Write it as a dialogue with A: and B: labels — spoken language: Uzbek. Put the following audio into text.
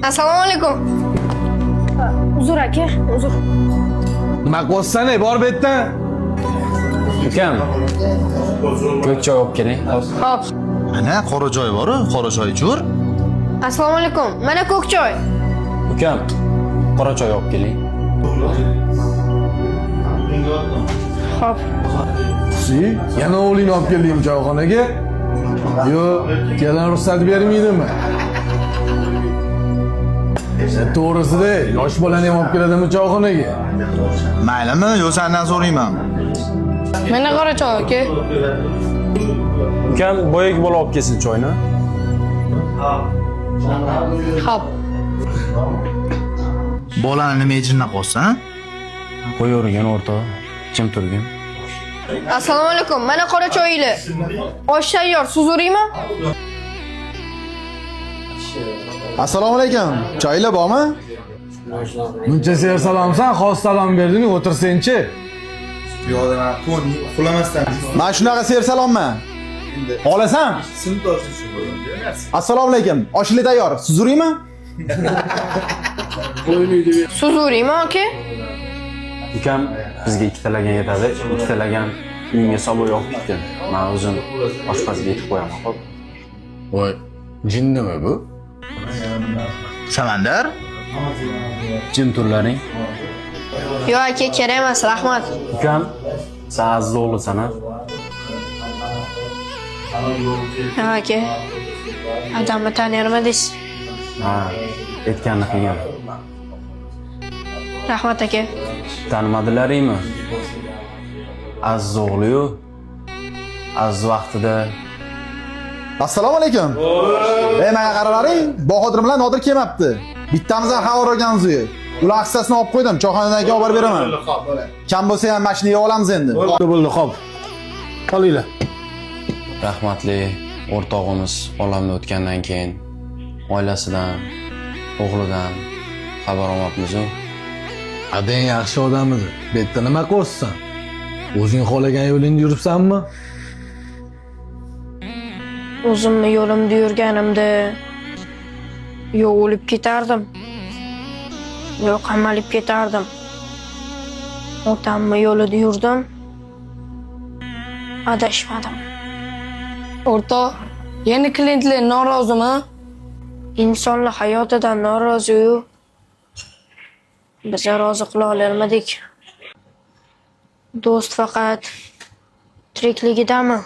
A: Assalomu alaykum. Uzr aka, uzr.
B: Nima qilyapsan, bor bu yerdan?
C: Ukam, ko'k choy olib keling.
A: Xo'p.
D: Ana qora joy bor-ku, qora choy ichur.
A: Assalomu alaykum. Mana ko'k choy.
C: Ukam, qora choy olib keling.
A: Xo'p.
B: Yana o'g'lingni olib keldim choyxonaga. Yo, kelin ruxsat bermaydimi? To'g'risida, yosh bolani ham olib keladimi choyxonaga?
D: Maylimi, yo sendan so'rayman.
A: Mana qora choy aka.
C: Ukam, boyagi bola olib kelsin choyni.
A: Xo'p.
D: Bolani nima ejirna qolsan?
C: Qo'yavergan o'rta, jim turgin.
A: Assalomu alaykum. Mana qora choyinglar. Osh tayyor, suzuriymi?
D: Assalomu alaykum. Choylar bormi?
B: Buncha ser salomsan, xos salom berding, o'tirsen-chi.
E: Yo'q, men uxlamasdan.
D: Men shunaqa ser salomman. Olasan?
E: Sinfdoshim shu bo'lgan.
D: Assalomu alaykum. Oshli tayyor. Suzuriymi?
A: Suzuriymi aka?
C: Ukam, bizga ikkitalagan yetadi. Ikkitalagan uyingga soboy olib ketgan. Men o'zim oshpazga yetib qo'yaman, xo'p?
B: Voy, jinnimi bu?
D: Samandar?
C: Jim turlaring.
A: Yo'q aka, kerak emas, rahmat.
C: Ukam, sen aziz o'g'lisan-a?
A: Ha aka. Adamni tanirmidingiz?
C: Ha, aytganini qilgan.
A: Rahmat aka.
C: Tanimadilaringmi? Aziz o'g'li-yu. Aziz vaqtida
D: Assalomu alaykum. Menga qaralaring, Bahodir bilan Nodir kelmabdi. Bittamizdan xabar olganmiz-ku. Ular aksiyasini olib qo'ydim, choyxonadan olib beraman. Kam bo'lsa ham mashinaga olamiz endi.
B: Bo'ldi, xo'p. Qolinglar.
C: rahmatli o'rtog'imiz olamdan o'tgandan keyin oilasidan, o'g'lidan xabar olmabmiz-ku.
B: Adang yaxshi odam edi. Bu yerda nima qilyapsan? O'zing xohlagan yo'lingda yuribsanmi?
A: O'zimni yo'limda yurganimda yo o'lib ketardim, yo qamalib ketardim. Otamni yo'lida yurdim, adashmadim.
F: O'rtoq, yana klientlar norozimi?
A: Insonlar hayotidan norozi-yu. Biz rozi qila olmadik. Do'st faqat tirikligidami?